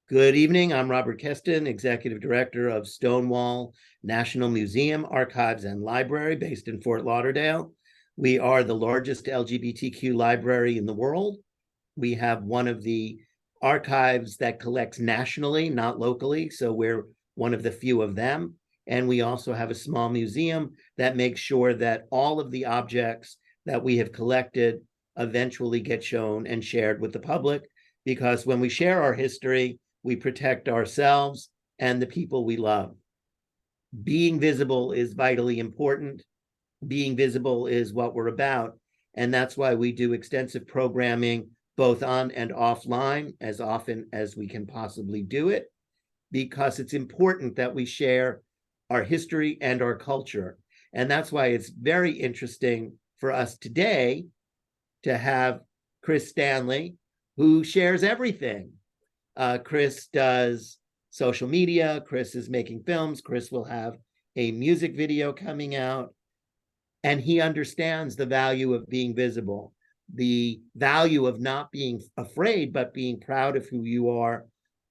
Good evening. I'm Robert Keston, Executive Director of Stonewall National Museum, Archives, and Library based in Fort Lauderdale. We are the largest LGBTQ library in the world. We have one of the archives that collects nationally, not locally, so we're one of the few of them. And we also have a small museum that makes sure that all of the objects that we have collected eventually get shown and shared with the public, because when we share our history, we protect ourselves and the people we love. Being visible is vitally important. Being visible is what we're about. And that's why we do extensive programming, both on and offline, as often as we can possibly do it, because it's important that we share our history and our culture. And that's why it's very interesting for us today to have Chris Stanley, who shares everything. Chris does social media. Chris is making films. Chris will have a music video coming out. And he understands the value of being visible, the value of not being afraid, but being proud of who you are,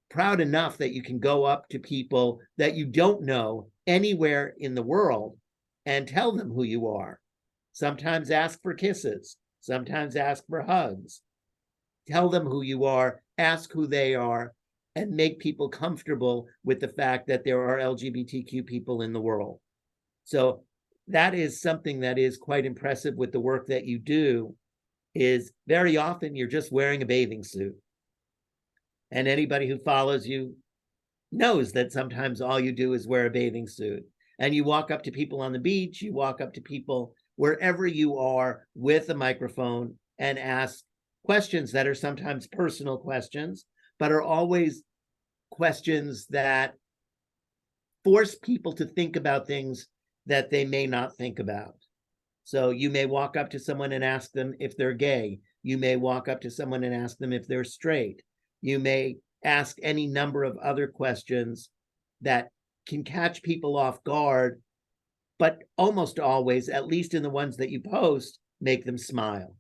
proud enough that you can go up to people that you don't know anywhere in the world and tell them who you are. Sometimes ask for kisses. Sometimes ask for hugs. Tell them who you are, ask who they are, and make people comfortable with the fact that there are LGBTQ people in the world. So that is something that is quite impressive with the work that you do, is very often you're just wearing a bathing suit. And anybody who follows you knows that sometimes all you do is wear a bathing suit. And you walk up to people on the beach, you walk up to people wherever you are with a microphone and ask questions that are sometimes personal questions, but are always questions that force people to think about things that they may not think about. So you may walk up to someone and ask them if they're gay. You may walk up to someone and ask them if they're straight. You may ask any number of other questions that can catch people off guard, but almost always, at least in the ones that you post, make them smile.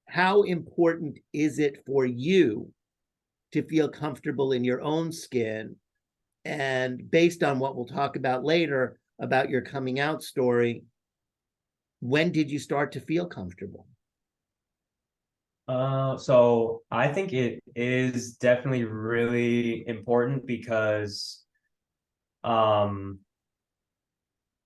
How important is it for you to feel comfortable in your own skin? And based on what we'll talk about later about your coming out story, when did you start to feel comfortable? So I think it is definitely really important because, um,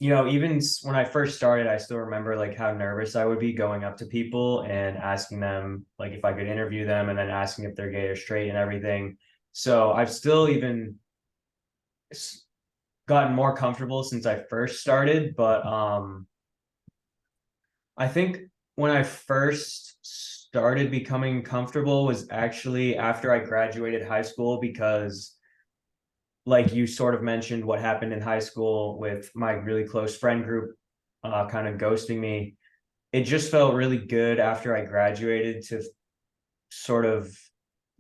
even when I first started, I still remember like how nervous I would be going up to people and asking them like if I could interview them and then asking if they're gay or straight and everything. So I've still even gotten more comfortable since I first started, but I think when I first started becoming comfortable was actually after I graduated high school because like you sort of mentioned what happened in high school with my really close friend group kind of ghosting me. It just felt really good after I graduated to sort of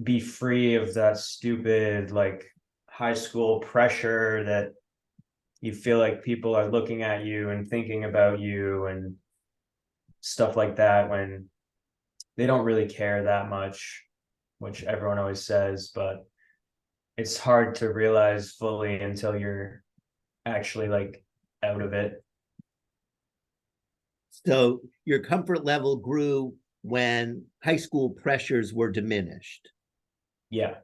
be free of that stupid like high school pressure that you feel like people are looking at you and thinking about you and stuff like that when they don't really care that much, which everyone always says, but it's hard to realize fully until you're actually like out of it. So your comfort level grew when high school pressures were diminished. Yeah.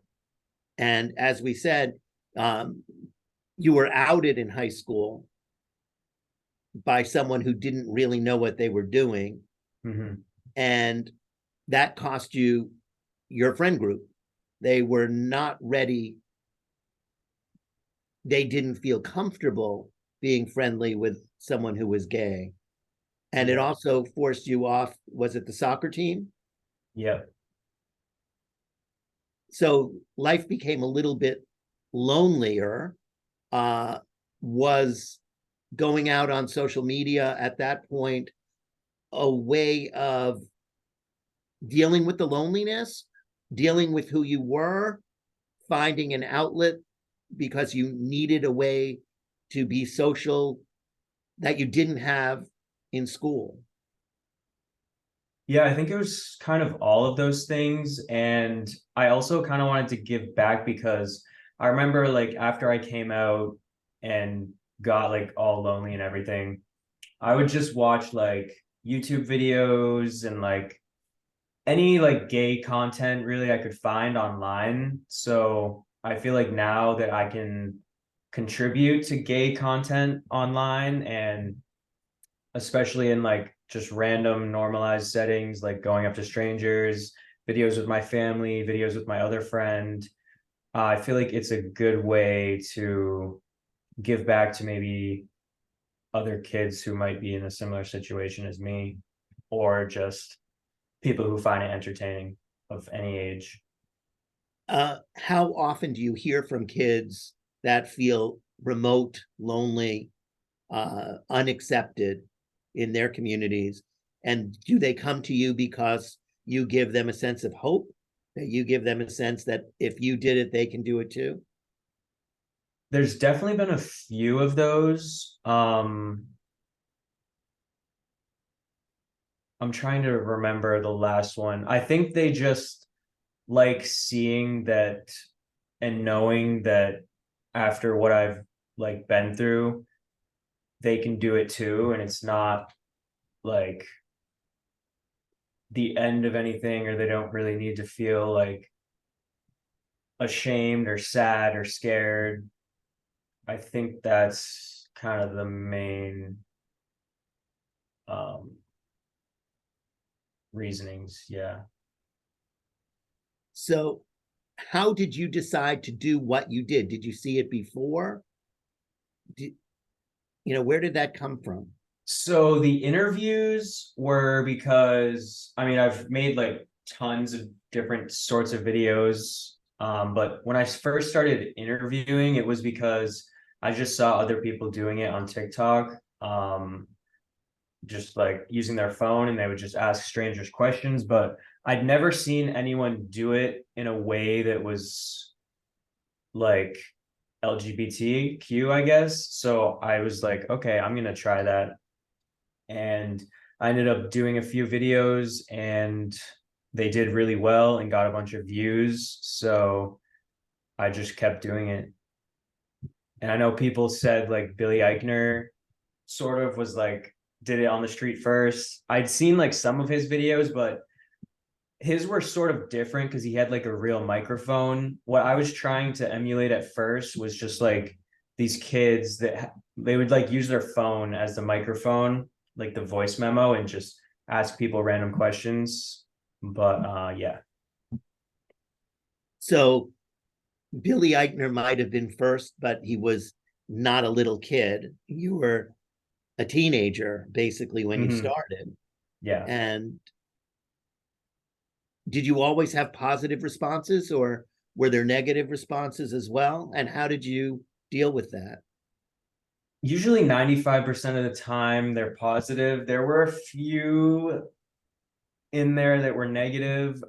And as we said, um, you were outed in high school by someone who didn't really know what they were doing. Mm-hmm. And that cost you your friend group. They were not ready. They didn't feel comfortable being friendly with someone who was gay. And it Yeah. also forced you off, was it the soccer team? Yeah. So life became a little bit lonelier. Was going out on social media at that point a way of dealing with the loneliness, dealing with who you were, finding an outlet because you needed a way to be social that you didn't have in school? Yeah, I think it was kind of all of those things. And I also kind of wanted to give back because I remember like after I came out and got like all lonely and everything, I would just watch like YouTube videos and like any like gay content really I could find online. So I feel like now that I can contribute to gay content online, and especially in like just random normalized settings, like going up to strangers, videos with my family, videos with my other friend. I feel like it's a good way to give back to maybe other kids who might be in a similar situation as me, or just people who find it entertaining of any age. How often do you hear from kids that feel remote, lonely, unaccepted in their communities? And do they come to you because you give them a sense of hope, that you give them a sense that if you did it, they can do it too? There's definitely been a few of those. I'm trying to remember the last one. I think they just like seeing that and knowing that after what I've like been through, they can do it too. And it's not like the end of anything, or they don't really need to feel like ashamed or sad or scared. I think that's kind of the main um reasonings. Yeah. So, how did you decide to do what you did? Did you see it before? Did, where did that come from? So the interviews were because I mean I've made like tons of different sorts of videos. But when I first started interviewing, it was because I just saw other people doing it on TikTok, just like using their phone, and they would just ask strangers questions. But I'd never seen anyone do it in a way that was like LGBTQ, I guess. So I was like, okay, I'm gonna try that, and I ended up doing a few videos, and they did really well and got a bunch of views. So I just kept doing it. And I know people said like Billy Eichner sort of was like did it on the street first. I'd seen like some of his videos, but his were sort of different because he had like a real microphone. What I was trying to emulate at first was just like these kids that they would like use their phone as the microphone, like the voice memo, and just ask people random questions. But yeah. So, Billy Eichner might have been first, but he was not a little kid. You were a teenager basically when you Mm-hmm. started. Yeah. And did you always have positive responses, or were there negative responses as well? And how did you deal with that? Usually 95% of the time they're positive. There were a few in there that were negative.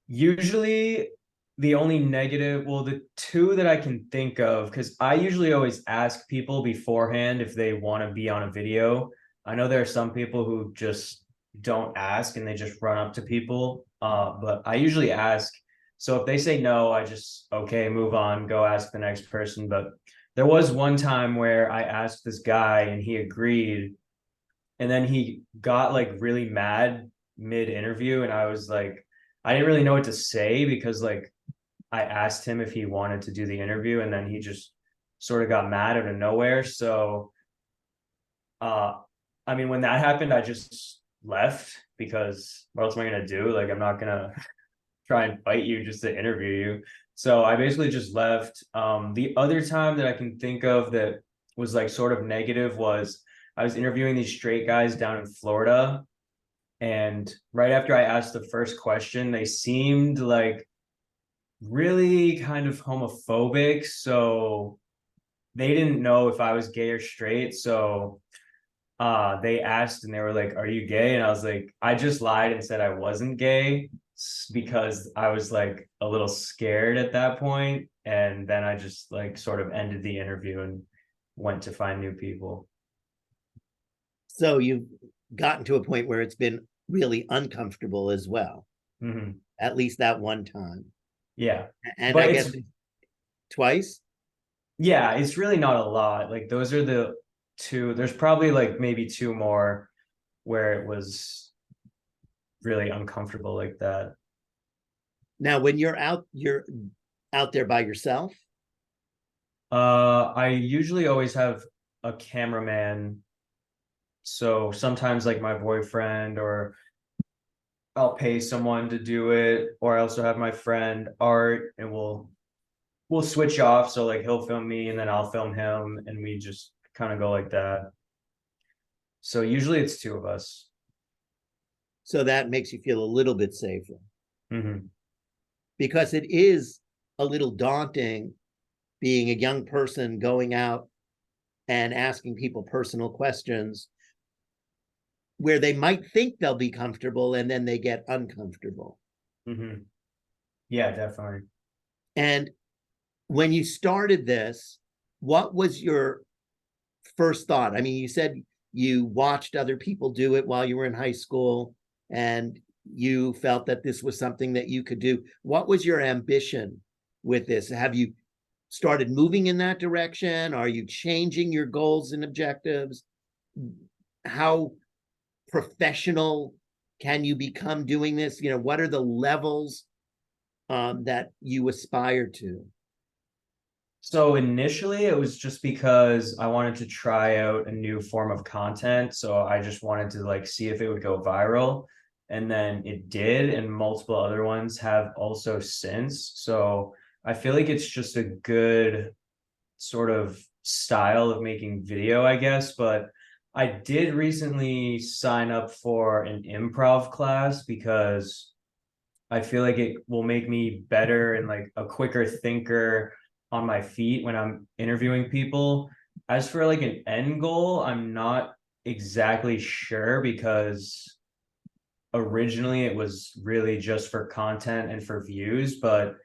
Usually the only negative, well, the two that I can think of, because I usually always ask people beforehand if they want to be on a video. I know there are some people who just don't ask and they just run up to people. But I usually ask. So if they say no, I just, okay, move on, go ask the next person. But there was one time where I asked this guy and he agreed. And then he got like really mad mid interview. And I was like, I didn't really know what to say because like I asked him if he wanted to do the interview, and then he just sort of got mad out of nowhere. So uh I mean when that happened, I just left because what else am I gonna do? Like I'm not gonna try and fight you just to interview you. So I basically just left. The other time that I can think of that was like sort of negative was I was interviewing these straight guys down in Florida, and right after I asked the first question, they seemed like really kind of homophobic. So they didn't know if I was gay or straight. So they asked and they were like, "Are you gay?" And I was like, I just lied and said I wasn't gay because I was like a little scared at that point. And then I just like sort of ended the interview and went to find new people. So, gotten to a point where it's been really uncomfortable as well, Hmm. at least that one time. Yeah. And I But guess twice. yeah, it's really not a lot. Like those are the two. There's probably like maybe two more where it was really uncomfortable like that. Now, when you're out there by yourself. I usually always have a cameraman. So sometimes like my boyfriend, or I'll pay someone to do it, or I also have my friend Art, and we'll switch off. So like he'll film me and then I'll film him, and we just kind of go like that. So usually it's two of us. So that makes you feel a little bit safer, Hmm. because it is a little daunting being a young person going out and asking people personal questions where they might think they'll be comfortable and then they get uncomfortable. Hmm. Yeah, definitely. And when you started this, what was your first thought? I mean, you said you watched other people do it while you were in high school and you felt that this was something that you could do. What was your ambition with this? Have you started moving in that direction? Are you changing your goals and objectives? How professional can you become doing this? What are the levels that you aspire to? So initially it was just because I wanted to try out a new form of content. So I just wanted to like see if it would go viral. And then it did, and multiple other ones have also since. So I feel like it's just a good sort of style of making video, I guess. But I did recently sign up for an improv class because I feel like it will make me better and like a quicker thinker on my feet when I'm interviewing people. As for like an end goal, I'm not exactly sure because originally it was really just for content and for views, but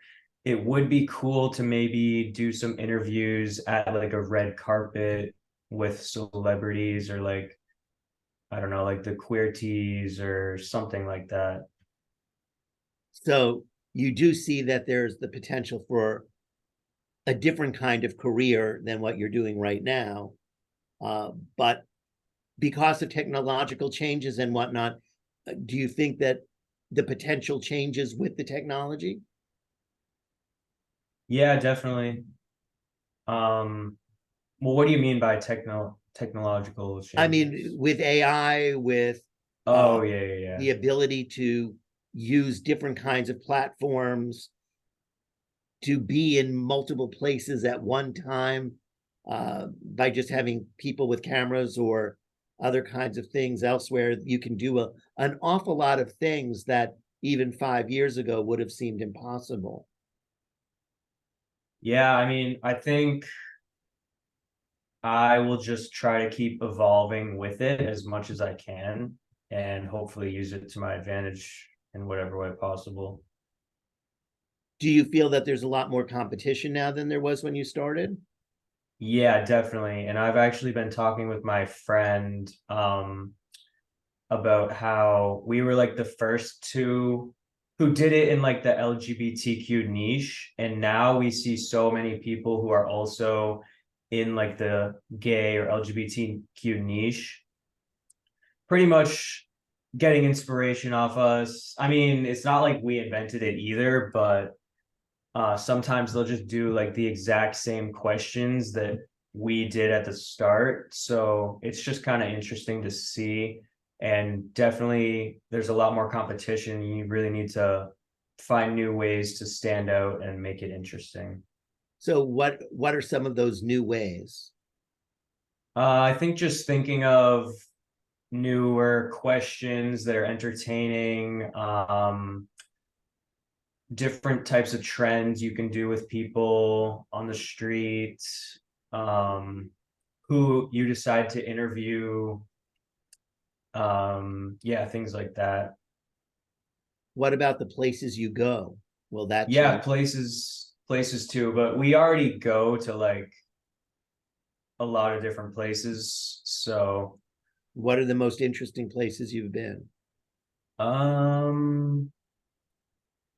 it would be cool to maybe do some interviews at like a red carpet with celebrities, or like, I don't know, like the queer teas or something like that. So you do see that there's the potential for a different kind of career than what you're doing right now. But because of technological changes and whatnot, do you think that the potential changes with the technology? Yeah, definitely. Um, well, what do you mean by technological I mean, changes? with AI, with uh, Oh, yeah, yeah, yeah. the ability to use different kinds of platforms to be in multiple places at one time, by just having people with cameras or other kinds of things elsewhere. You can do an awful lot of things that even 5 years ago would have seemed impossible. Yeah, I mean, I think I will just try to keep evolving with it as much as I can and hopefully use it to my advantage in whatever way possible. Do you feel that there's a lot more competition now than there was when you started? Yeah, definitely. And I've actually been talking with my friend about how we were like the first two who did it in like the LGBTQ niche. And now we see so many people who are also in like the gay or LGBTQ niche, pretty much getting inspiration off us. I mean, it's not like we invented it either, but sometimes they'll just do like the exact same questions that we did at the start. So it's just kind of interesting to see. And definitely, there's a lot more competition. You really need to find new ways to stand out and make it interesting. So what are some of those new ways? I think just thinking of newer questions that are entertaining, different types of trends you can do with people on the street, um, who you decide to interview, yeah, things like that. What about the places you go? Will that Yeah, change? places too, but we already go to like a lot of different places, so What are the most interesting places you've been? Um,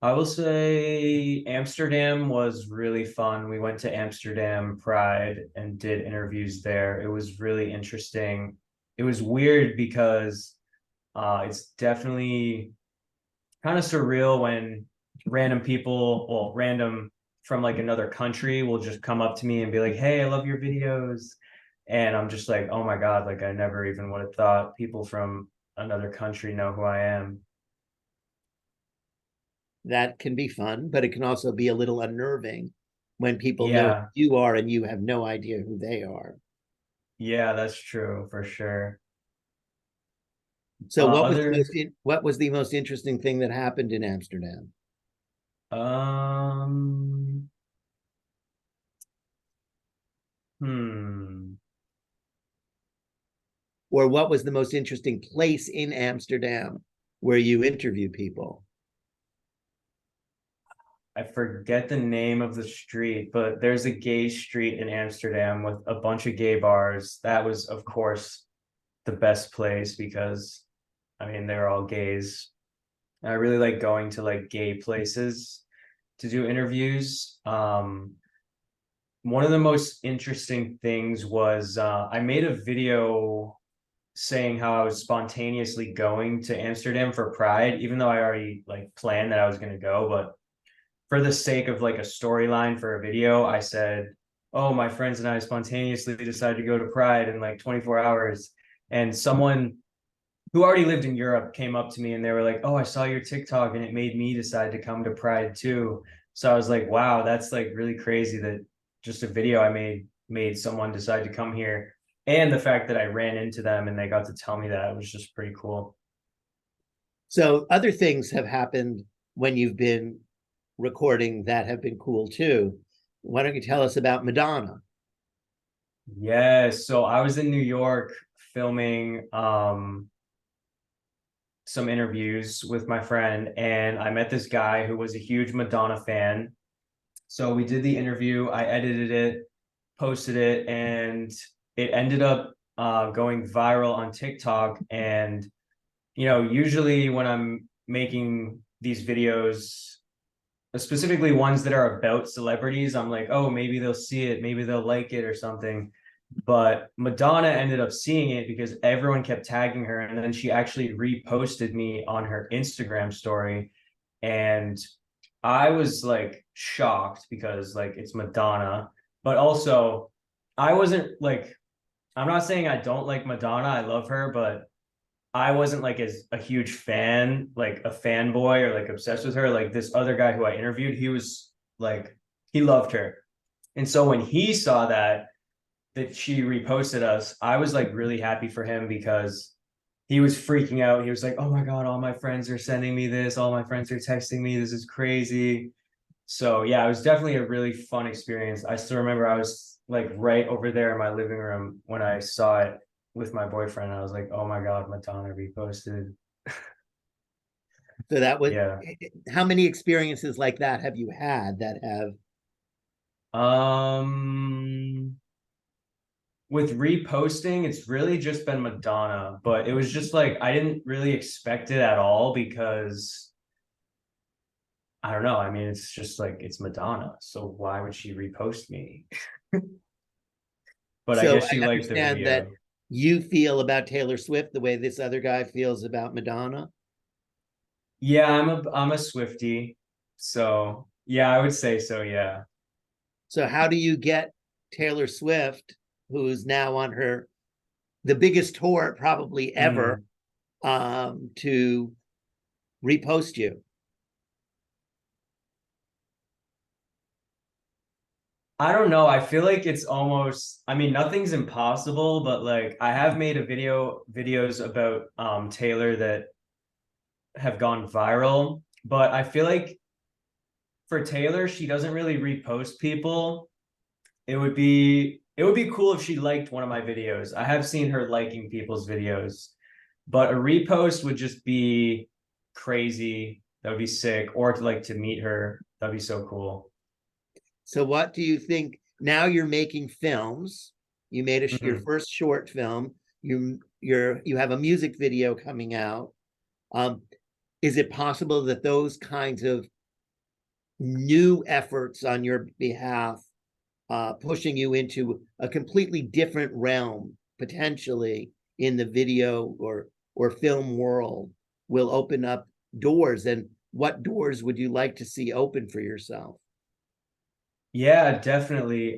I will say Amsterdam was really fun. We went to Amsterdam Pride and did interviews there. It was really interesting. It was weird because it's definitely kind of surreal when random people, well, random from like another country will just come up to me and be like, "Hey, I love your videos." And I'm just like, "Oh my God, like I never even would have thought people from another country know who I am." That can be fun, but it can also be a little unnerving when people know who Yeah, you are and you have no idea who they are. yeah, that's true for sure. So Other, what was the most interesting thing that happened in Amsterdam? um, hmm. Or what was the most interesting place in Amsterdam where you interview people? I forget the name of the street, but there's a gay street in Amsterdam with a bunch of gay bars. That was, of course, the best place because I mean they're all gays. I really like going to like gay places to do interviews. One of the most interesting things was I made a video saying how I was spontaneously going to Amsterdam for Pride, even though I already like planned that I was going to go, but for the sake of like a storyline for a video, I said, "Oh, my friends and I spontaneously decided to go to Pride in like 24 hours." And someone who already lived in Europe came up to me and they were like, "Oh, I saw your TikTok and it made me decide to come to Pride too." So I was like, "Wow, that's like really crazy that just a video I made someone decide to come here." And the fact that I ran into them and they got to tell me that was just pretty cool. So other things have happened when you've been recording that have been cool too. Why don't you tell us about Madonna? Yes, so I was in New York filming some interviews with my friend, and I met this guy who was a huge Madonna fan. So we did the interview, I edited it, posted it, and it ended up going viral on TikTok. And, you know, usually when I'm making these videos, specifically ones that are about celebrities, I'm like, oh, maybe they'll see it, maybe they'll like it or something. But Madonna ended up seeing it because everyone kept tagging her. And then she actually reposted me on her Instagram story. And I was like shocked because like it's Madonna, but also I wasn't like, I'm not saying I don't like Madonna. I love her, but I wasn't like as a huge fan, like a fanboy or like obsessed with her. Like this other guy who I interviewed, he was like, he loved her. And so when he saw that she reposted us, I was like really happy for him because he was freaking out. He was like, "Oh my God, all my friends are sending me this, all my friends are texting me. This is crazy." So yeah, it was definitely a really fun experience. I still remember I was like right over there in my living room when I saw it with my boyfriend. I was like, "Oh my God, Madonna reposted." So that was Yeah. how many experiences like that have you had that have Um, with reposting, it's really just been Madonna, but it was just like I didn't really expect it at all because I don't know. I mean, it's just like it's Madonna, so why would she repost me? But I so guess I she liked the understand that video. you feel about Taylor Swift the way this other guy feels about Madonna. Yeah, I'm a Swiftie, so yeah, I would say so. Yeah. So how do you get Taylor Swift, who's now on her the biggest tour probably ever, Hmm. to repost you? I don't know. I feel like it's almost, I mean, nothing's impossible, but like I have made a videos about Taylor that have gone viral, but I feel like for Taylor, she doesn't really repost people. It would be cool if she liked one of my videos. I have seen her liking people's videos, but a repost would just be crazy. That would be sick. Or to like to meet her. That'd be so cool. So what do you think? Now you're making films. You made your Mhm. first short film. you have a music video coming out. Um, is it possible that those kinds of new efforts on your behalf, pushing you into a completely different realm, potentially in the video or film world, will open up doors? And what doors would you like to see open for yourself? Yeah, definitely.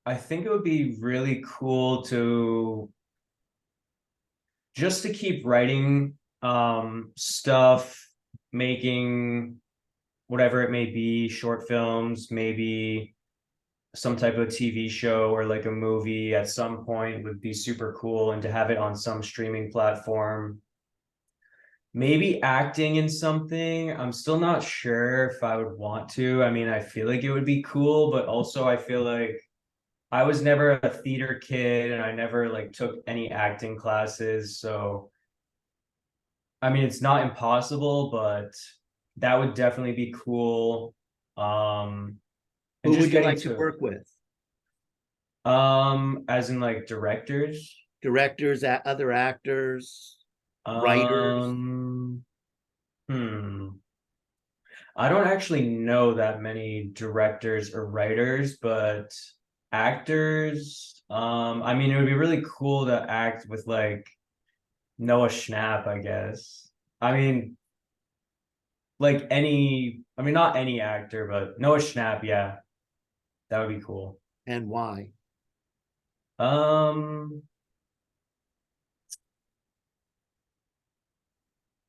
I think it would be really cool to just to keep writing stuff, making whatever it may be, short films, maybe some type of TV show or like a movie at some point would be super cool, and to have it on some streaming platform. Maybe acting in something. I'm still not sure if I would want to. I mean, I feel like it would be cool, but also I feel like I was never a theater kid and I never like took any acting classes. So, I mean, it's not impossible, but that would definitely be cool. Um, and Who just would you getting like to to, work with? as in like directors. Directors, other actors, writers? Um, hmm. I don't actually know that many directors or writers, but actors, I mean, it would be really cool to act with like Noah Schnapp, I guess. I mean, like I mean, not any actor, but Noah Schnapp, yeah, that would be cool. And why? Um,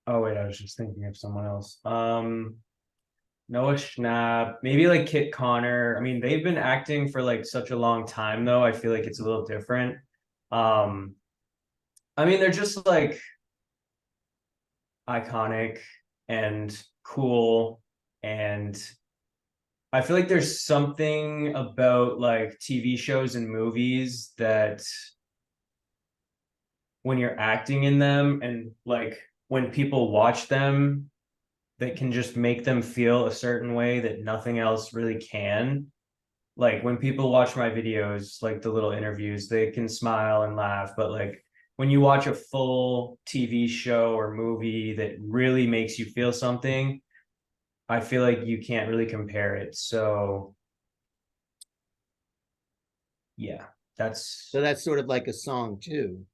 oh wait, I was just thinking of someone else. Noah Schnapp, maybe like Kit Connor. I mean, they've been acting for like such a long time, though. I feel like it's a little different. Um, I mean, they're just like iconic and cool, and I feel like there's something about like TV shows and movies that when you're acting in them and like when people watch them, that can just make them feel a certain way that nothing else really can. Like when people watch my videos, like the little interviews, they can smile and laugh, but like when you watch a full TV show or movie that really makes you feel something, I feel like you can't really compare it. So yeah, So that's that's sort of like a song too.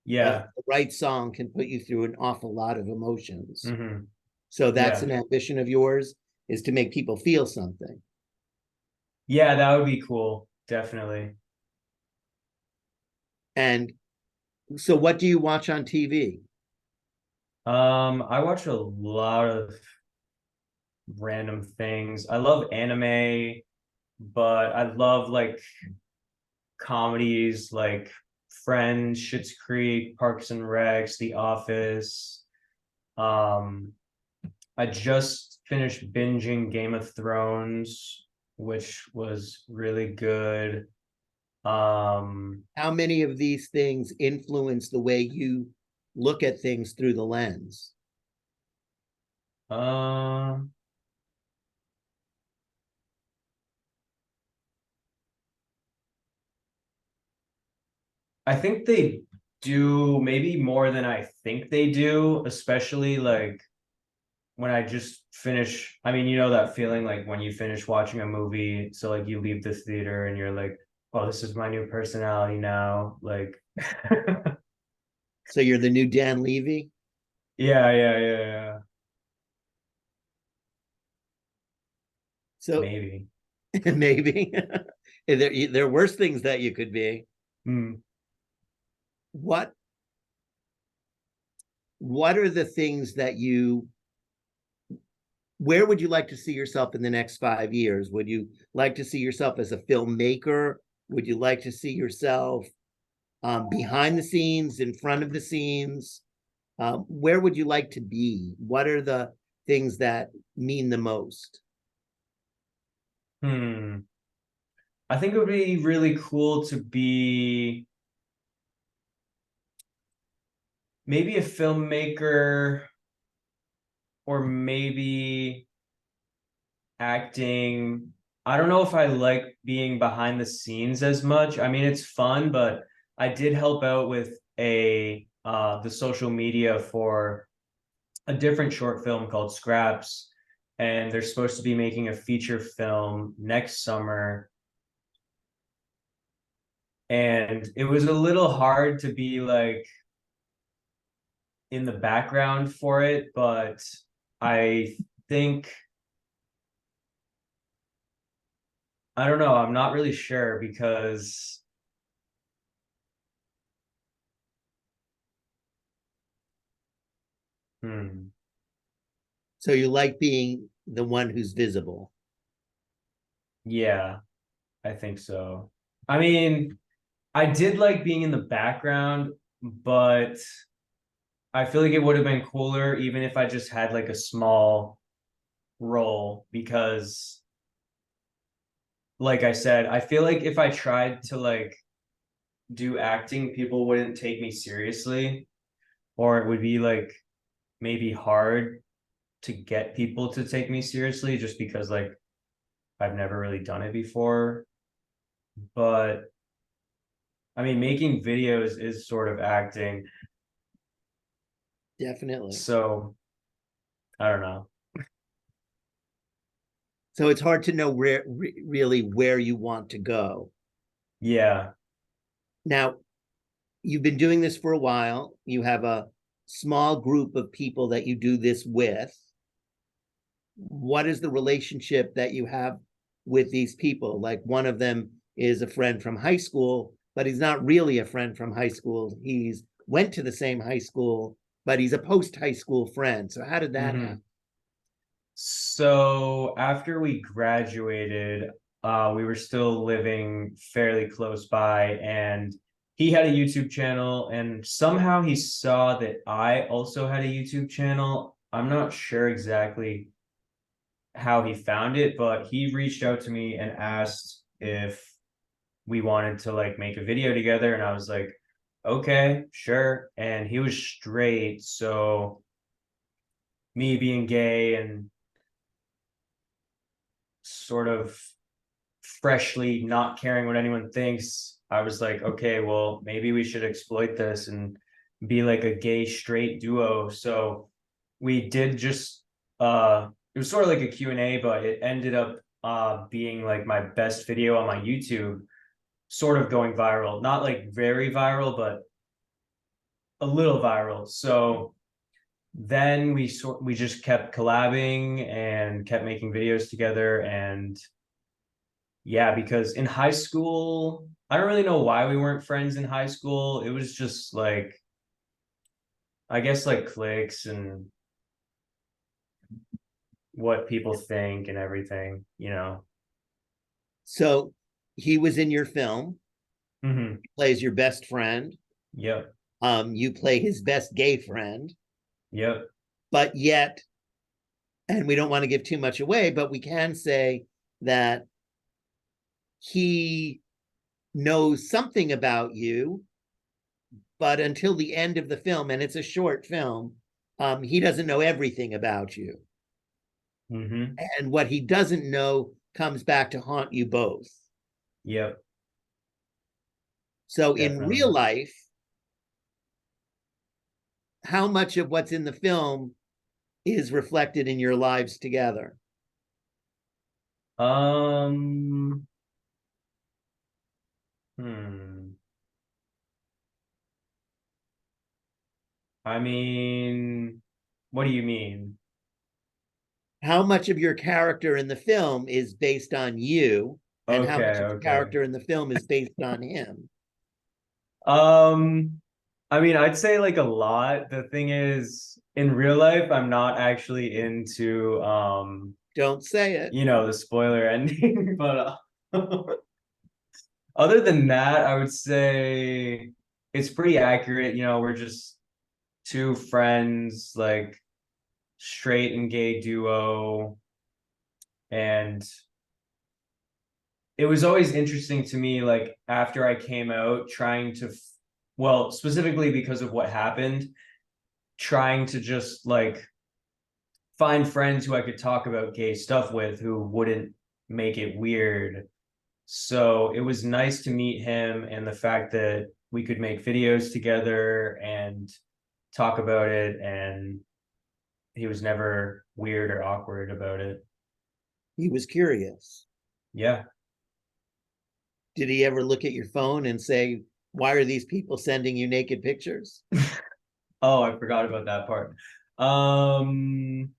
yeah. The right song can put you through an awful lot of emotions. Hmm. So that's Yeah. an ambition of yours, is to make people feel something. Yeah, that would be cool. Definitely. And so what do you watch on TV? I watch a lot of random things. I love anime, but I love like comedies like Friends, Schitt's Creek, Parks and Recs, The Office. Um, I just finished binging Game of Thrones, which was really good. Um, How many of these things influence the way you look at things through the lens? uh, I think they do maybe more than I think they do, especially like when I just finish. I mean, you know that feeling like when you finish watching a movie, so like you leave the theater and you're like, oh, this is my new personality now. Like, So you're the new Dan Levy? yeah, yeah, yeah, yeah. So Maybe. maybe there are worse things that you could be. Hmm. What what are the things that you where would you like to see yourself in the next 5 years? Would you like to see yourself as a filmmaker? Would you like to see yourself behind the scenes, in front of the scenes? Where would you like to be? What are the things that mean the most? Hmm. I think it would be really cool to be maybe a filmmaker or maybe acting. I don't know if I like being behind the scenes as much. I mean, it's fun, but I did help out with the social media for a different short film called Scraps, and they're supposed to be making a feature film next summer. And it was a little hard to be like in the background for it, but I think I don't know, I'm not really sure because So you like being the one who's visible. yeah, I think so. I mean, I did like being in the background, but I feel like it would have been cooler even if I just had like a small role because like I said, I feel like if I tried to like do acting, people wouldn't take me seriously, or it would be like maybe hard to get people to take me seriously just because like I've never really done it before. But I mean, making videos is sort of acting. Definitely. So I don't know. So it's hard to know really where you want to go. Yeah. Now, you've been doing this for a while. You have a small group of people that you do this with. What is the relationship that you have with these people? Like one of them is a friend from high school, but he's not really a friend from high school. He's went to the same high school, but he's a post high school friend. So how did that Mm-hmm. happen? So after we graduated, we were still living fairly close by, and he had a YouTube channel, and somehow he saw that I also had a YouTube channel. I'm not sure exactly how he found it, but he reached out to me and asked if we wanted to like make a video together, and I was like, okay, sure. And he was straight, so me being gay and sort of freshly not caring what anyone thinks, I was like, okay, well, maybe we should exploit this and be like a gay straight duo. So we did just it was sort of like a Q&A, but it ended up being like my best video on my YouTube, sort of going viral. Not like very viral, but a little viral. So then we just kept collabing and kept making videos together. And yeah, because in high school, I don't really know why we weren't friends in high school. It was just like, I guess like cliques and what people think and everything, you know. So he was in your film, Mm-hmm. plays your best friend. Yep. You play his best gay friend, Yep. but yet, and we don't want to give too much away, but we can say that he knows something about you, but until the end of the film, and it's a short film, he doesn't know everything about you. Mm-hmm. And what he doesn't know comes back to haunt you both. Yep. So in real Definitely. life, how much of what's in the film is reflected in your lives together? Um, hmm. I mean, what do you mean? How much of your character in the film is based on you, and how much Okay, of the okay. character in the film is based on him? Um, I mean, I'd say like a lot. The thing is, in real life, I'm not actually into Don't say it. the spoiler ending, but other than that, I would say it's pretty accurate. We're just two friends, like straight and gay duo, and it was always interesting to me, like after I came out, trying to, well, specifically because of what happened, trying to just like find friends who I could talk about gay stuff with who wouldn't make it weird. So it was nice to meet him, and the fact that we could make videos together and talk about it, and he was never weird or awkward about it. He was curious. Yeah. Did he ever look at your phone and say, why are these people sending you naked pictures? Oh, I forgot about that part. Um,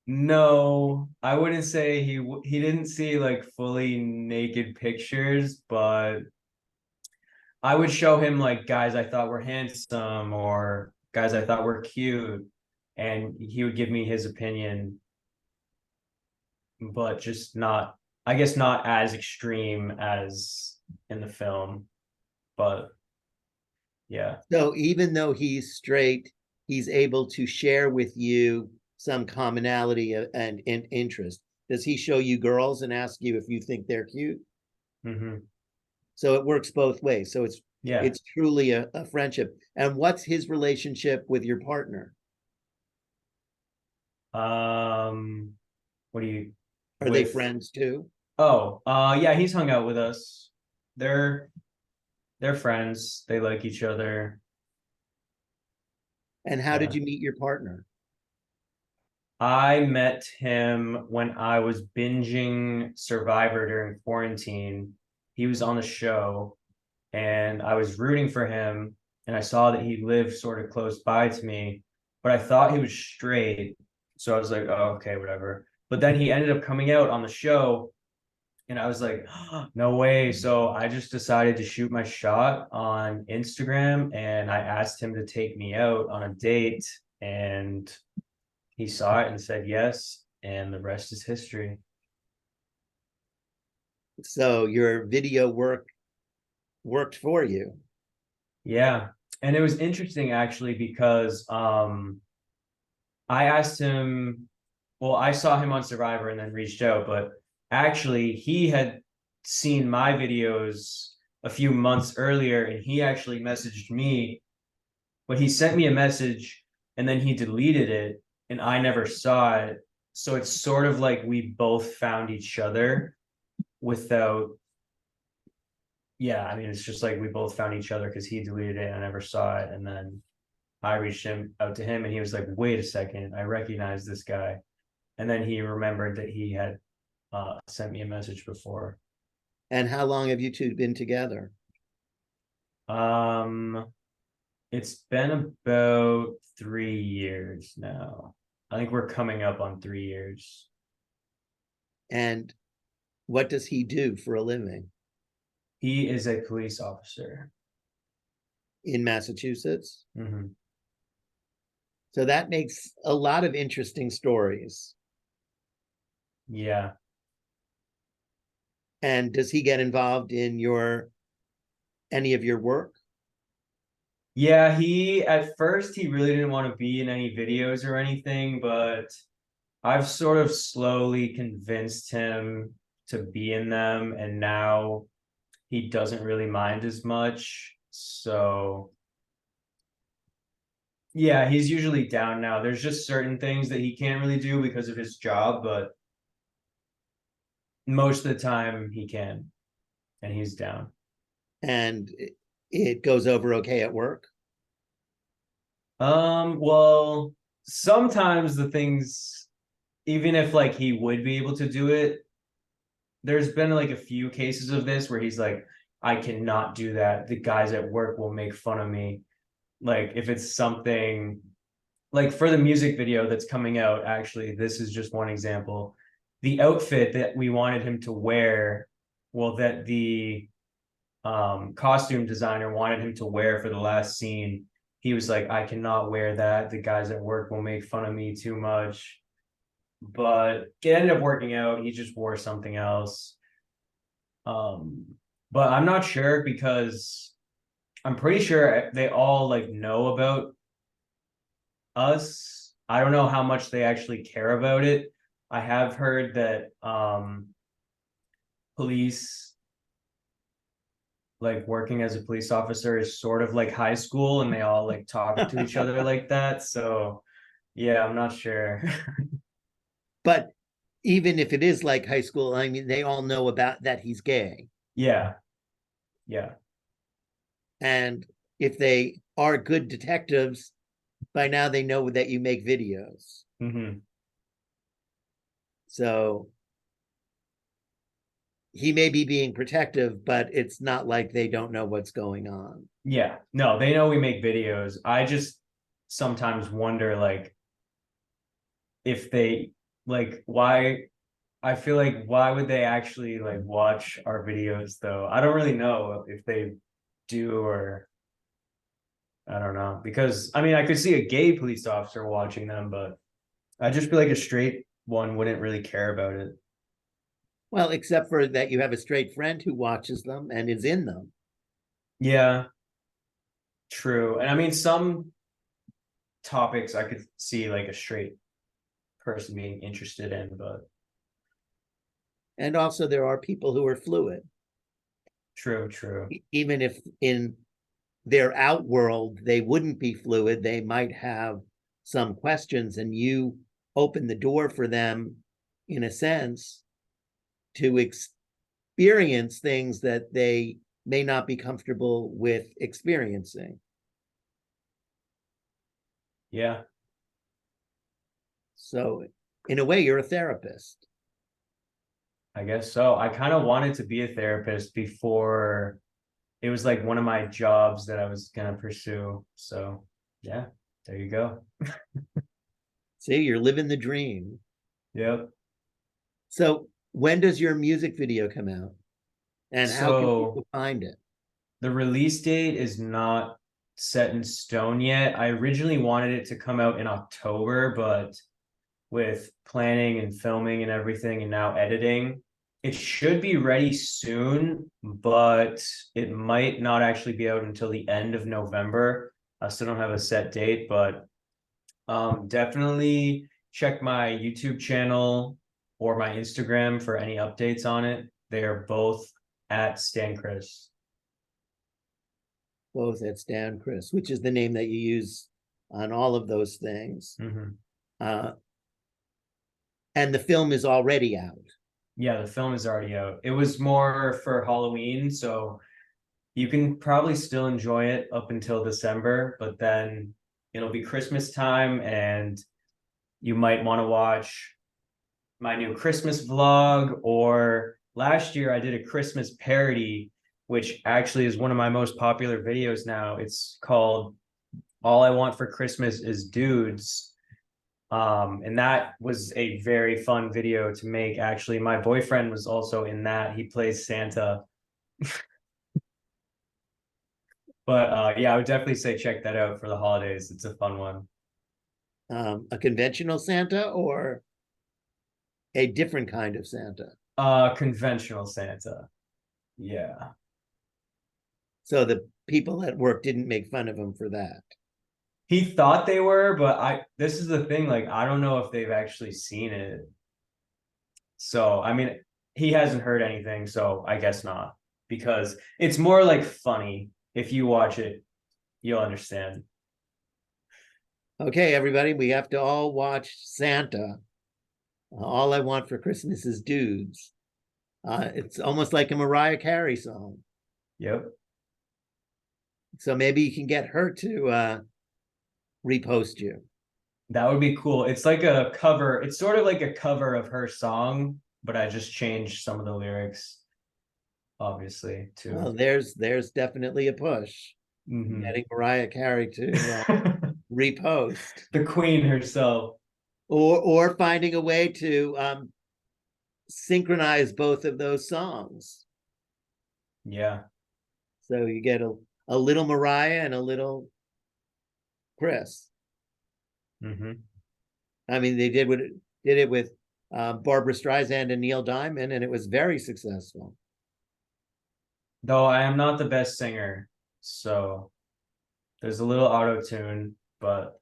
no, I wouldn't say he didn't see like fully naked pictures, but I would show him like guys I thought were handsome or guys I thought were cute, and he would give me his opinion, but just not, I guess not as extreme as in the film, but yeah. So even though he's straight, he's able to share with you some commonality and interest. Does he show you girls and ask you if you think they're cute? Hmm. So it works both ways. So Yeah. it's truly a friendship. And what's his relationship with your partner? Um, what do you Are they with? friends too? Oh, yeah, he's hung out with us. They're they're friends. They like each other. And how did Yeah. you meet your partner? I met him when I was binging Survivor during quarantine. He was on the show and I was rooting for him, and I saw that he lived sort of close by to me, but I thought he was straight. So I was like, oh, okay, whatever. But then he ended up coming out on the show, and I was like, oh, no way. So I just decided to shoot my shot on Instagram, and I asked him to take me out on a date, and he saw it and said yes, and the rest is history. So your video worked for you. Yeah. And it was interesting actually because I asked him, well, I saw him on Survivor and then reached out, but actually he had seen my videos a few months earlier and he actually messaged me, but he sent me a message and then he deleted it and I never saw it. So it's sort of like we both found each other without, yeah, I mean, it's just like we both found each other because he deleted it and I never saw it. And then I reached him out to him and he was like, wait a second, I recognize this guy. And then he remembered that he had sent me a message before. And how long have you two been together? Um, it's been about 3 years now. I think we're coming up on 3 years. And what does he do for a living He is a police officer. in Massachusetts? Hmm. So that makes a lot of interesting stories. Yeah. And does he get involved in your any of your work? Yeah, he at first he really didn't want to be in any videos or anything, but I've sort of slowly convinced him to be in them, and now he doesn't really mind as much. So, yeah, he's usually down now. There's just certain things that he can't really do because of his job, but most of the time he can, and he's down. And it goes over okay at work? Well, sometimes the things, even if like he would be able to do it, there's been like a few cases of this where he's like, I cannot do that. The guys at work will make fun of me. Like if it's something like for the music video that's coming out, actually, this is just one example. The outfit that we wanted him to wear, well, that the costume designer wanted him to wear for the last scene, he was like, I cannot wear that. The guys at work will make fun of me too much. But it ended up working out. He just wore something else. Um, but I'm not sure because I'm pretty sure they all like know about us. I don't know how much they actually care about it. I have heard that police, like working as a police officer, is sort of like high school and they all like talk to each other like that. So yeah, I'm not sure. But even if it is like high school, I mean, they all know about that he's gay. Yeah. Yeah. And if they are good detectives, by now they know that you make videos. Hmm. So he may be being protective, but it's not like they don't know what's going on. Yeah. No, they know we make videos. I just sometimes wonder, like, if they, like, why, I feel like, why would they actually like watch our videos though? I don't really know if they do, or I don't know. Because I mean, I could see a gay police officer watching them, but I just feel like a straight one wouldn't really care about it. Well, except for that you have a straight friend who watches them and is in them. Yeah, true. And I mean, some topics I could see like a straight person being interested in, but And also, there are people who are fluid, true, true. even if in their out world they wouldn't be fluid, they might have some questions, and you open the door for them, in a sense, to experience things that they may not be comfortable with experiencing. Yeah. So, in a way, you're a therapist. I guess so. I kind of wanted to be a therapist before it was like one of my jobs that I was gonna pursue. So yeah, there you go. See, you're living the dream. Yep. So, when does your music video come out? And how can So people find it? the release date is not set in stone yet. I originally wanted it to come out in October, but with planning and filming and everything and now editing, it should be ready soon, but it might not actually be out until the end of November. I still don't have a set date, but definitely check my YouTube channel or my Instagram for any updates on it. They are both at Stan Chris. Both at Stan Chris, which is the name that you use on all of those things. Mm-hmm. Uh, and the film is already out. Yeah, the film is already out. It was more for Halloween, so you can probably still enjoy it up until December, but then it'll be Christmas time and you might want to watch my new Christmas vlog. Or last year I did a Christmas parody, which actually is one of my most popular videos now. It's called All I Want for Christmas is Dudes. And that was a very fun video to make. Actually, my boyfriend was also in that. He plays Santa. But yeah, I would definitely say check that out for the holidays. It's a fun one. A conventional Santa or a different kind of Santa? Conventional Santa. Yeah. So the people at work didn't make fun of him for that. He thought they were, but this is the thing, like I don't know if they've actually seen it. So, I mean, he hasn't heard anything, so I guess not. Because it's more like funny. If you watch it, you'll understand. Okay, everybody, we have to all watch Santa. All I Want for Christmas is Dudes. It's almost like a Mariah Carey song. Yep. So maybe you can get her to repost you. That would be cool. It's like a cover. It's sort of like a cover of her song, but I just changed some of the lyrics, obviously, Well, too. there's definitely a push. Mm-hmm. Getting Mariah Carey to repost, The queen herself. or finding a way to synchronize both of those songs. Yeah. So you get a little Mariah and a little Chris. Mm-hmm. I mean, they did it with Barbara Streisand and Neil Diamond, and it was very successful. Though I am not the best singer, so there's a little auto tune, but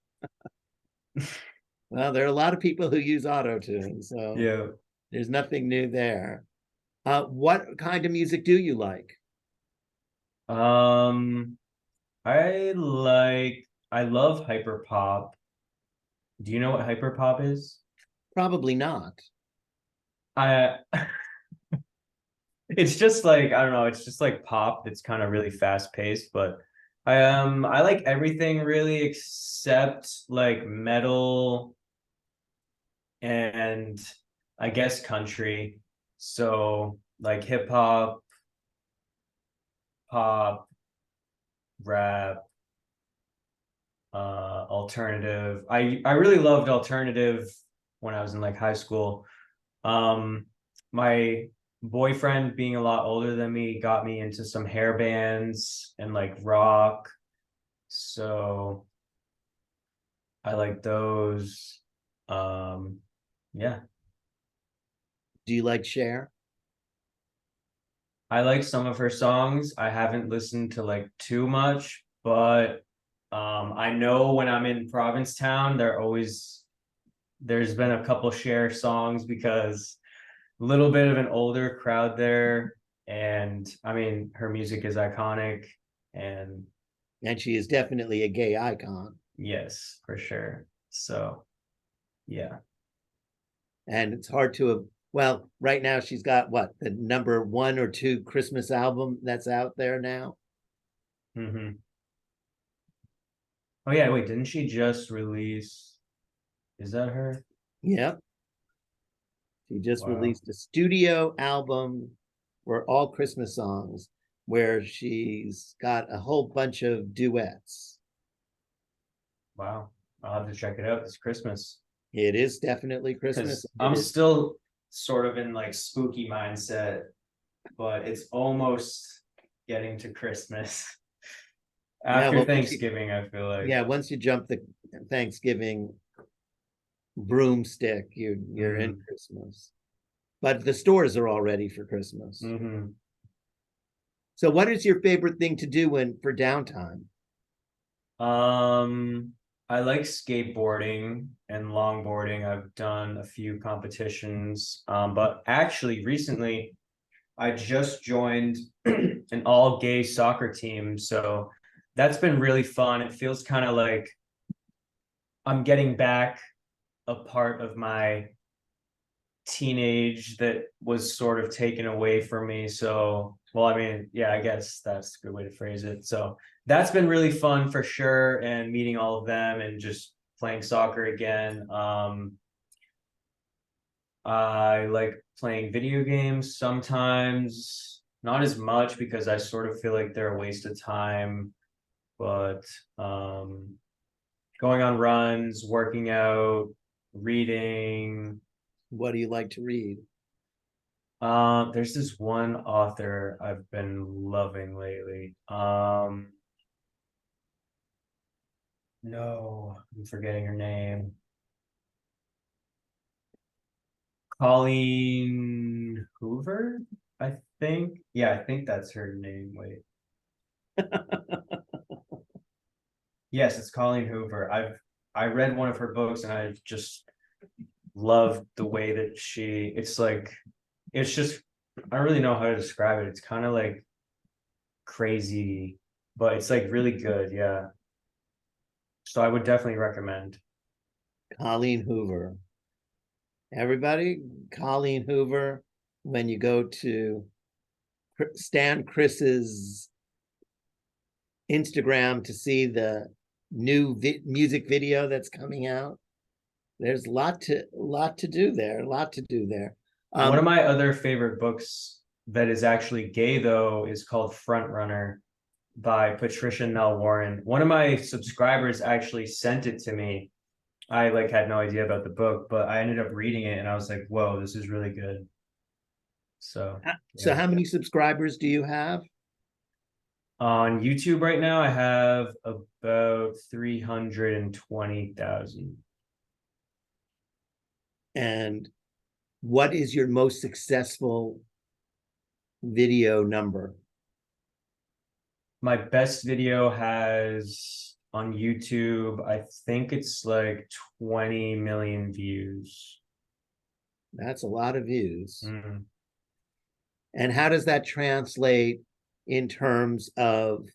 Well, there are a lot of people who use auto tune, so yeah. there's nothing new there. What kind of music do you like? Um, I love hyper pop. Do you know what hyper pop is? Probably not. I It's just like, I don't know, it's just like pop that's kind of really fast paced, but I like everything really except like metal and I guess country. So like hip hop, pop, rap, alternative. I really loved alternative when I was in like high school. My boyfriend being a lot older than me got me into some hair bands and like rock. So I like those. Um, yeah. Do you like Cher? I like some of her songs. I haven't listened to like too much, but I know when I'm in Provincetown, there's been a couple Cher songs because a little bit of an older crowd there. And I mean, her music is iconic. And And she is definitely a gay icon. yes, for sure. So, yeah. And it's hard to, well, right now she's got what, the number one or two Christmas album that's out there now? Hmm. Oh, yeah. Wait, didn't she just release? Is that her? Yep. She just Wow. released a studio album for all Christmas songs where she's got a whole bunch of duets. Wow. I'll have to check it out this Christmas It is definitely Christmas. because It I'm is still sort of in like spooky mindset, but it's almost getting to Christmas. yeah, After well once you Thanksgiving, I feel like. yeah, once you jump the Thanksgiving broomstick, you're in Hmm. Christmas. But the stores are all ready for Christmas. Hmm. So what is your favorite thing to do when for downtime? Um, I like skateboarding and longboarding. I've done a few competitions. But actually recently I just joined an all gay soccer team. So that's been really fun. It feels kind of like I'm getting back a part of my teenage that was sort of taken away from me. So, well, I mean, yeah, I guess that's a good way to phrase it. So that's been really fun for sure, and meeting all of them and just playing soccer again. I like playing video games sometimes, not as much because I sort of feel like they're a waste of time, but going on runs, working out, reading. What do you like to read? There's this one author I've been loving lately. No, I'm forgetting her name. Colleen Hoover, I think. Yeah, I think that's her name. Wait. Yes, it's Colleen Hoover. I read one of her books and I just loved the way that it's like it's just I don't really know how to describe it. It's kind of like crazy, but it's like really good. Yeah. So I would definitely recommend. Colleen Hoover. Everybody, Colleen Hoover, when you go to Stan Chris's Instagram to see the new music video that's coming out, there's a lot to do there, a lot to do there. One of Um, my other favorite books that is actually gay though is called Front Runner by Patricia Nell Warren. One of my subscribers actually sent it to me. I like had no idea about the book, but I ended up reading it and I was like, whoa, this is really good. So so yeah. how many subscribers do you have? On YouTube right now, I have about 320,000. And what is your most successful video number? My best video has on YouTube, I think it's like 20 million views. That's a lot of views. Mm. And how does that translate in terms of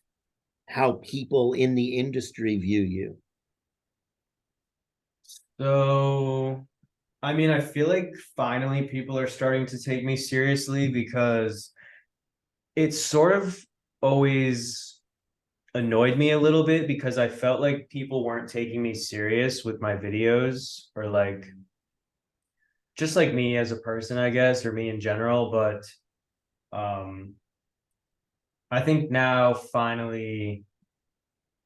how people in the industry view you? So, I mean, I feel like finally people are starting to take me seriously because it sort of always annoyed me a little bit because I felt like people weren't taking me serious with my videos, or like just like me as a person, I guess, or me in general. But um I think now finally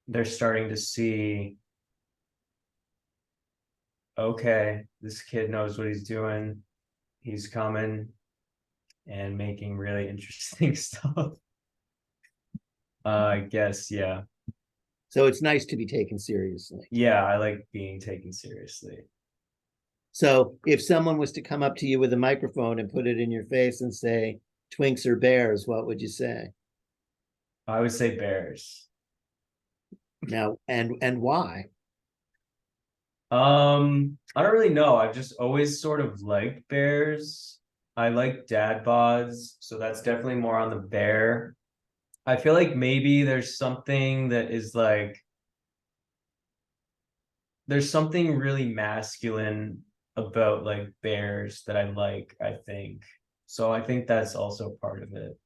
they're starting to see, okay, this kid knows what he's doing. He's coming and making really interesting stuff. I guess, yeah. So it's nice to be taken seriously. Yeah, I like being taken seriously. So if someone was to come up to you with a microphone and put it in your face and say, Twinks or bears, what would you say? I would say bears. Now, and why? I don't really know. I've just always sort of liked bears. I like dad bods, so that's definitely more on the bear. I feel like maybe there's something really masculine about like bears that I like, I think. So I think that's also part of it.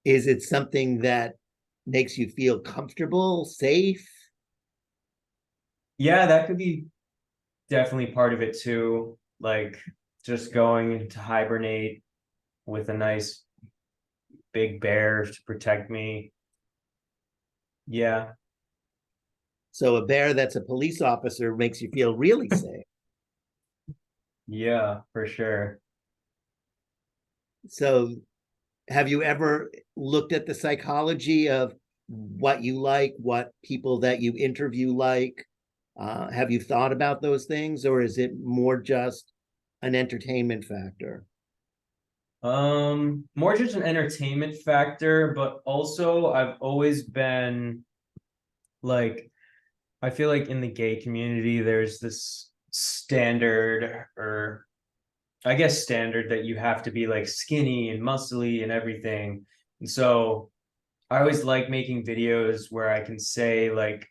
Is it something that makes you feel comfortable, safe? Yeah, that could be definitely part of it too. Like just going to hibernate with a nice big bear to protect me. Yeah, So a bear that's a police officer makes you feel really safe. yeah, for sure. So have you ever looked at the psychology of what you like, what people that you interview like? Have you thought about those things, or is it more just an entertainment factor? More just an entertainment factor, but also I've always been like, I feel like in the gay community, there's this standard, or I guess standard, that you have to be like skinny and muscly and everything. And so I always like making videos where I can say like,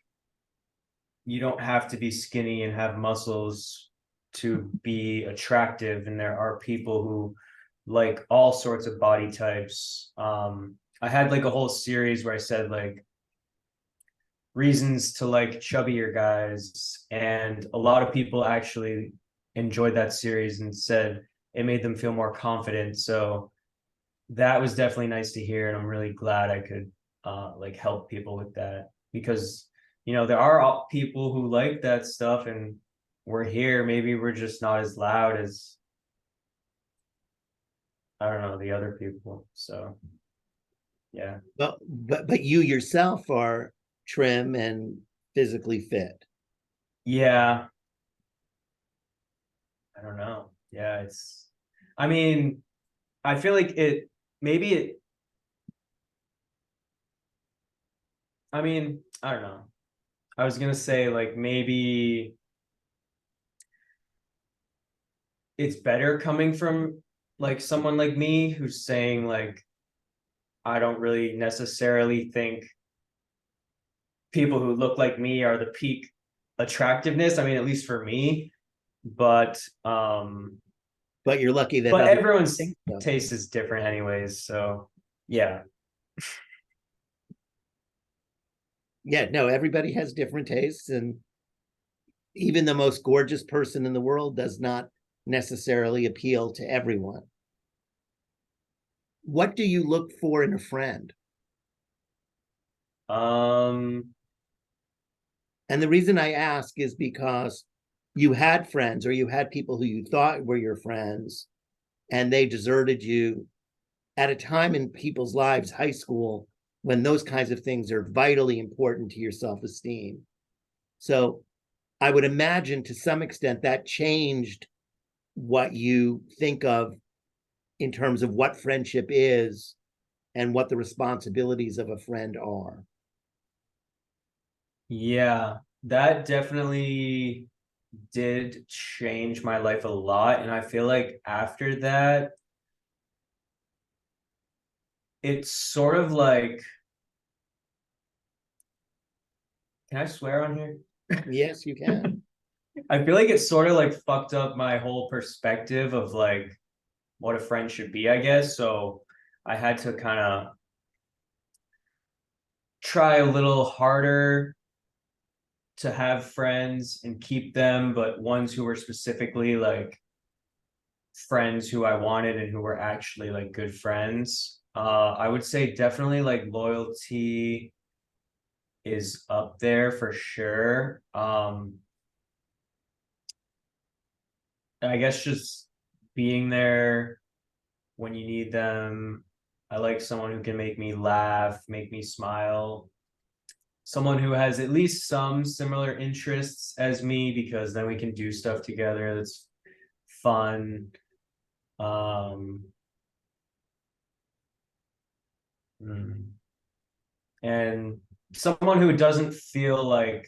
you don't have to be skinny and have muscles to be attractive, and there are people who like all sorts of body types. I had like a whole series where I said like reasons to like chubbier guys, and a lot of people actually enjoyed that series and said it made them feel more confident. So that was definitely nice to hear, and I'm really glad I could like help people with that, because there are people who like that stuff, and we're here, maybe we're just not as loud as, I don't know, the other people. So yeah. But you yourself are trim and physically fit. Yeah, I don't know. Yeah, I mean, I feel like maybe it I mean, I don't know. I was gonna say like maybe it's better coming from like someone like me who's saying like, I don't really necessarily think people who look like me are the peak attractiveness. I mean, at least for me. But But you're lucky that but other people everyone's think so. taste is different anyways. So yeah. Yeah, no, everybody has different tastes, and even the most gorgeous person in the world does not necessarily appeal to everyone. What do you look for in a friend? Um And the reason I ask is because you had friends, or you had people who you thought were your friends, and they deserted you at a time in people's lives, high school, when those kinds of things are vitally important to your self esteem. So I would imagine to some extent that changed what you think of in terms of what friendship is and what the responsibilities of a friend are. yeah, that definitely did change my life a lot. And I feel like after that, it's sort of like, can I swear on here? Yes, you can. I feel like it sort of like fucked up my whole perspective of like what a friend should be, I guess. So I had to kind of try a little harder to have friends and keep them, but ones who were specifically like friends who I wanted and who were actually like good friends. I would say definitely like loyalty is up there for sure. I guess just being there when you need them. I like someone who can make me laugh, make me smile. Someone who has at least some similar interests as me, because then we can do stuff together that's fun. Um, mm. And someone who doesn't feel like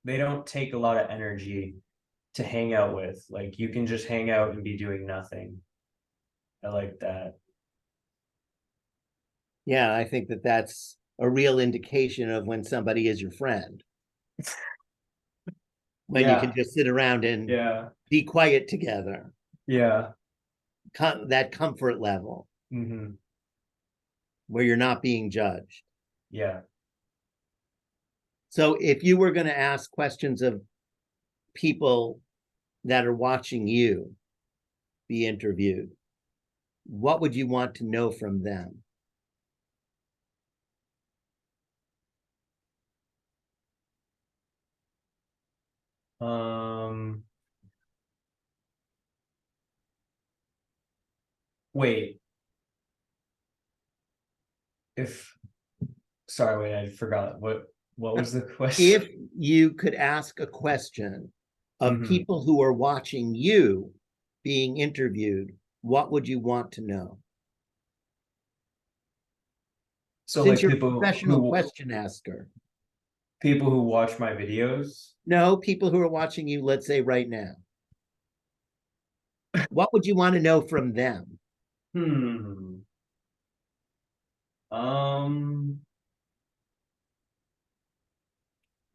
they don't take a lot of energy to hang out with. Like you can just hang out and be doing nothing. I like that. Yeah, I think that that's a real indication of when somebody is your friend. When you can Yeah, just sit around and yeah, be quiet together, yeah. that comfort level Hmm. where you're not being judged. Yeah. So if you were going to ask questions of people that are watching you be interviewed, what would you want to know from them? Um, wait, if sorry, wait, I forgot what was the question? If you could ask a question of Hmm. people who are watching you being interviewed, what would you want to know? So Since like you're a professional question asker. people who watch my videos. No, people who are watching you, let's say right now. What would you want to know from them? Hmm. Um,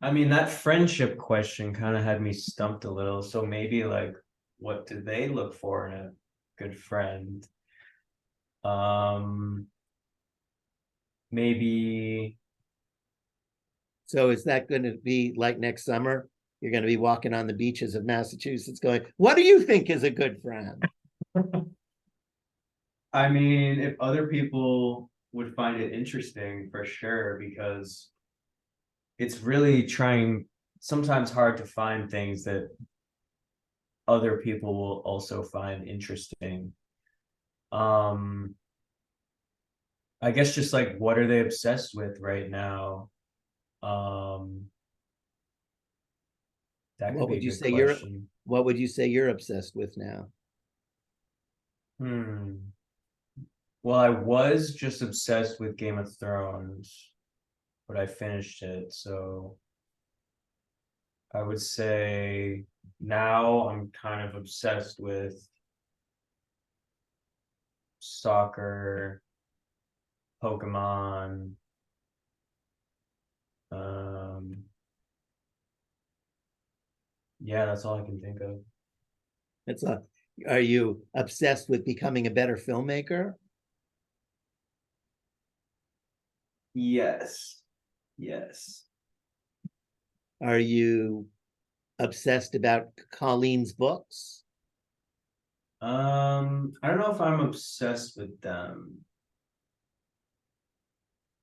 I mean that friendship question kind of had me stumped a little. So maybe like what do they look for in a good friend? Um, maybe So is that going to be like next summer? You're going to be walking on the beaches of Massachusetts going, what do you think is a good friend? I mean, if other people would find it interesting for sure, because it's really trying sometimes hard to find things that other people will also find interesting. Um, I guess just like what are they obsessed with right now? Um, that could What be would a you good say you're question. what would you say you're obsessed with now? Hmm. Well, I was just obsessed with Game of Thrones, but I finished it, so I would say now I'm kind of obsessed with soccer, Pokemon. Um, yeah, that's all I can think of. It's a Are you obsessed with becoming a better filmmaker? Yes. Yes. Are you obsessed about Colleen's books? I don't know if I'm obsessed with them,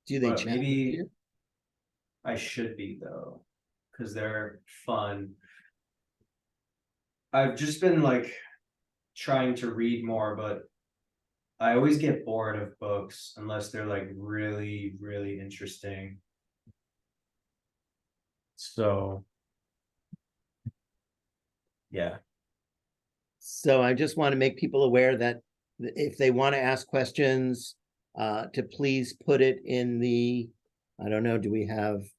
Do they but challenge maybe you? I should be though, because they're fun. I've just been like trying to read more, but I always get bored of books unless they're like really, really interesting. So yeah. So I just want to make people aware that if they want to ask questions, to please put it in the, I don't know,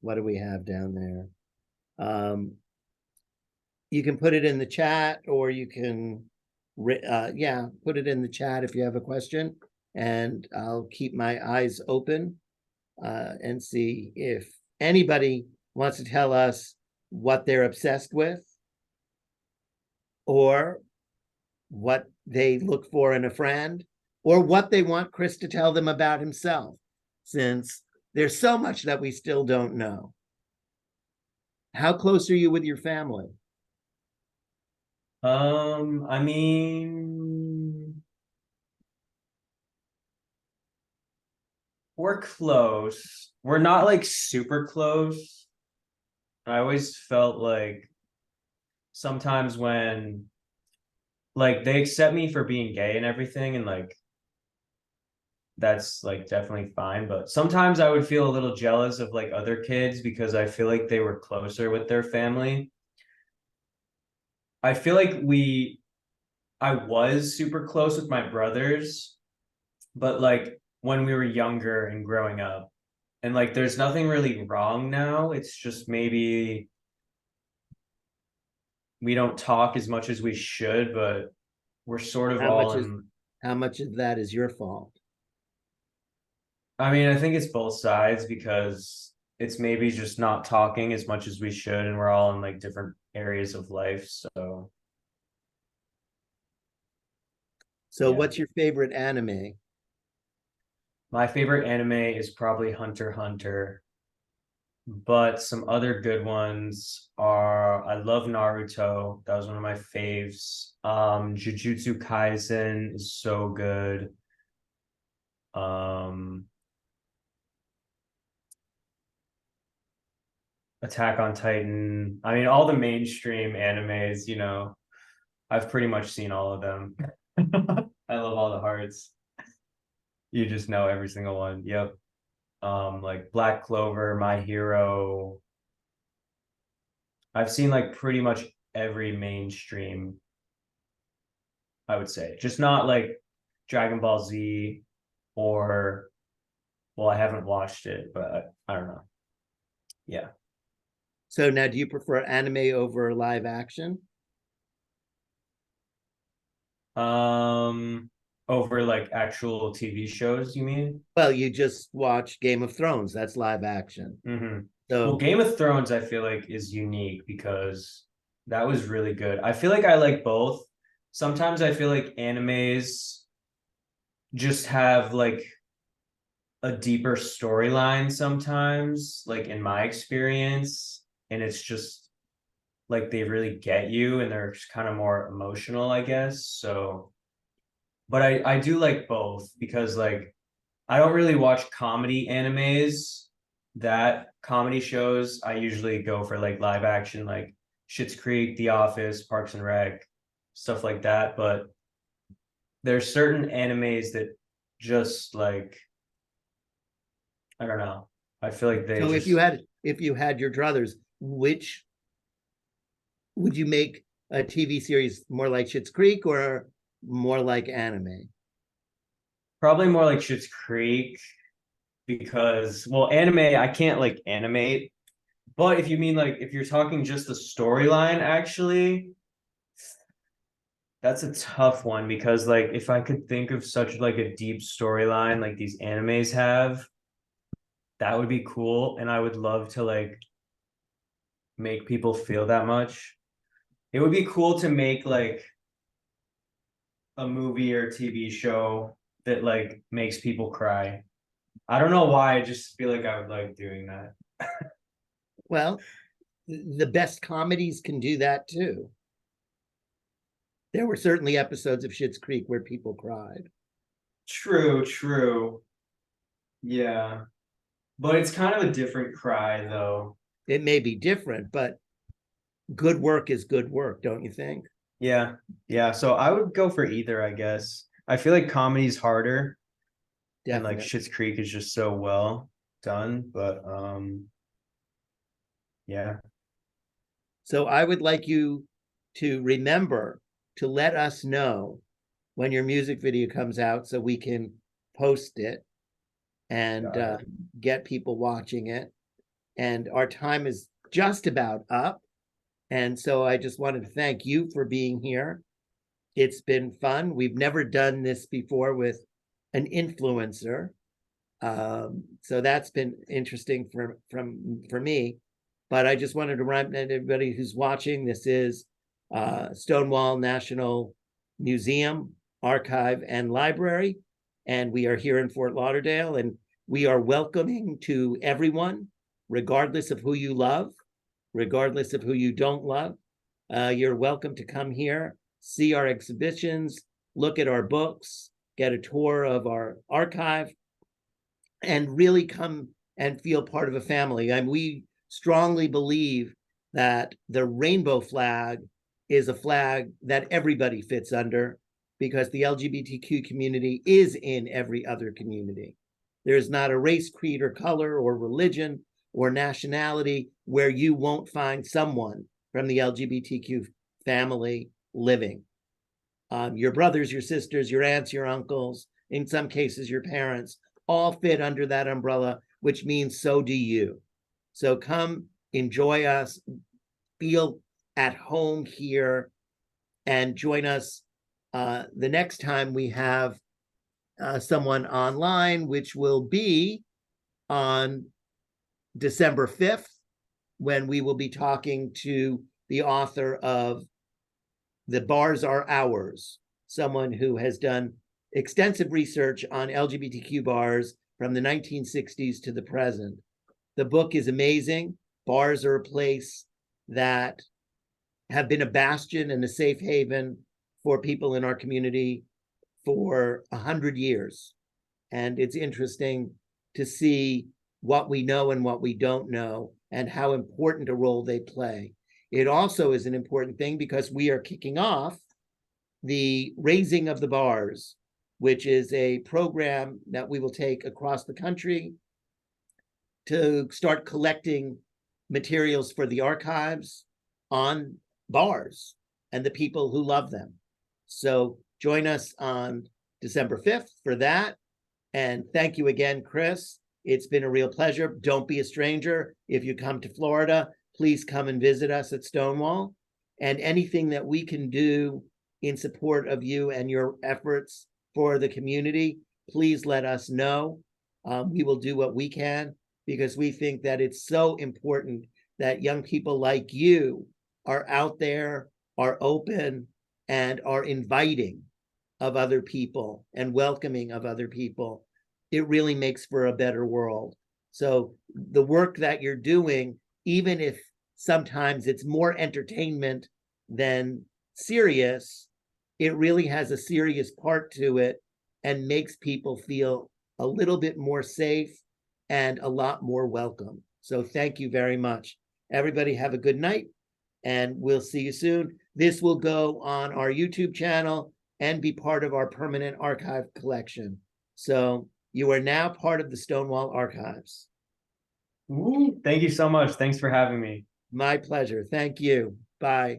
what do we have down there? You can put it in the chat, or you can, yeah, put it in the chat if you have a question, and I'll keep my eyes open and see if anybody wants to tell us what they're obsessed with or what they look for in a friend. or what they want Chris to tell them about himself, since there's so much that we still don't know. How close are you with your family? I mean, we're close. We're not like super close. I always felt like sometimes when like they accept me for being gay and everything, and like that's like definitely fine, but sometimes I would feel a little jealous of like other kids because I feel like they were closer with their family. I feel like I was super close with my brothers, but like when we were younger and growing up, and like there's nothing really wrong now. It's just maybe we don't talk as much as we should, but we're sort of How all much is in. how much of that is your fault? I mean, I think it's both sides because it's maybe just not talking as much as we should, and we're all in like different areas of life. So So yeah. what's your favorite anime? My favorite anime is probably Hunter x Hunter, but some other good ones are I love Naruto. That was one of my faves. Jujutsu Kaisen is so good. Um, Attack on Titan. I mean, all the mainstream animes, I've pretty much seen all of them. I love all the hearts. You just know every single one. Yep. Like Black Clover, My Hero. I've seen like pretty much every mainstream, I would say. Just not like Dragon Ball Z or well, I haven't watched it, but I don't know. Yeah. So now, do you prefer anime over live action? Um Over like actual TV shows, you mean? Well, you just watch Game of Thrones. That's live action. Mm-hmm. Well, So, Game of Thrones, I feel like is unique because that was really good. I feel like I like both. Sometimes I feel like animes just have like a deeper storyline sometimes, like in my experience, and it's just like they really get you and they're just kind of more emotional, I guess. So, but I do like both because like I don't really watch comedy animes. That comedy shows, I usually go for like live action, like Schitt's Creek, The Office, Parks and Rec, stuff like that. But there's certain animes that just like, I don't know. I feel like they so just if you had your druthers, which would you make a TV series more like Schitt's Creek or more like anime? probably more like Schitt's Creek because, well, anime, I can't like animate. But if you mean like, if you're talking just the storyline, actually, that's a tough one because like if I could think of such like a deep storyline like these animes have, that would be cool. And I would love to like make people feel that much. It would be cool to make like a movie or TV show that like makes people cry. I don't know why, I just feel like I would like doing that. Well, the best comedies can do that too. There were certainly episodes of Schitt's Creek where people cried. True, true. Yeah. But it's kind of a different cry though. It may be different, but good work is good work, don't you think? Yeah. Yeah. So I would go for either, I guess. I feel like comedy's harder and like Definitely. Schitt's Creek is just so well done. But yeah. So I would like you to remember to let us know when your music video comes out so we can post it and Got it. get people watching it. And our time is just about up. And so I just wanted to thank you for being here. It's been fun. We've never done this before with an influencer. So that's been interesting for me. But I just wanted to remind everybody who's watching, this is Stonewall National Museum, Archive, and Library. and we are here in Fort Lauderdale, and we are welcoming to everyone, regardless of who you love, regardless of who you don't love. You're welcome to come here, see our exhibitions, look at our books, get a tour of our archive, and really come and feel part of a family. And we strongly believe that the rainbow flag is a flag that everybody fits under, because the LGBTQ community is in every other community. There's not a race, creed, or color, or religion, or nationality where you won't find someone from the LGBTQ family living. Your brothers, your sisters, your aunts, your uncles, in some cases, your parents, all fit under that umbrella, which means so do you. So come, enjoy us, feel at home here, and join us the next time we have someone online, which will be on December 5th, when we will be talking to the author of The Bars Are Ours, someone who has done extensive research on LGBTQ bars from the 1960s to the present. The book is amazing. Bars are a place that have been a bastion and a safe haven for people in our community for 100 years. And it's interesting to see what we know and what we don't know, and how important a role they play. It also is an important thing because we are kicking off the Raising of the Bars, which is a program that we will take across the country to start collecting materials for the archives on bars and the people who love them. So join us on December 5th for that. And thank you again, Chris. It's been a real pleasure. Don't be a stranger. If you come to Florida, please come and visit us at Stonewall. And anything that we can do in support of you and your efforts for the community, please let us know. We will do what we can, because we think that it's so important that young people like you are out there, are open, and are inviting of other people and welcoming of other people. It really makes for a better world. So the work that you're doing, even if sometimes it's more entertainment than serious, it really has a serious part to it and makes people feel a little bit more safe and a lot more welcome. So thank you very much. Everybody have a good night, and we'll see you soon. This will go on our YouTube channel and be part of our permanent archive collection. So you are now part of the Stonewall Archives. Ooh, thank you so much. Thanks for having me. My pleasure. Thank you. Bye.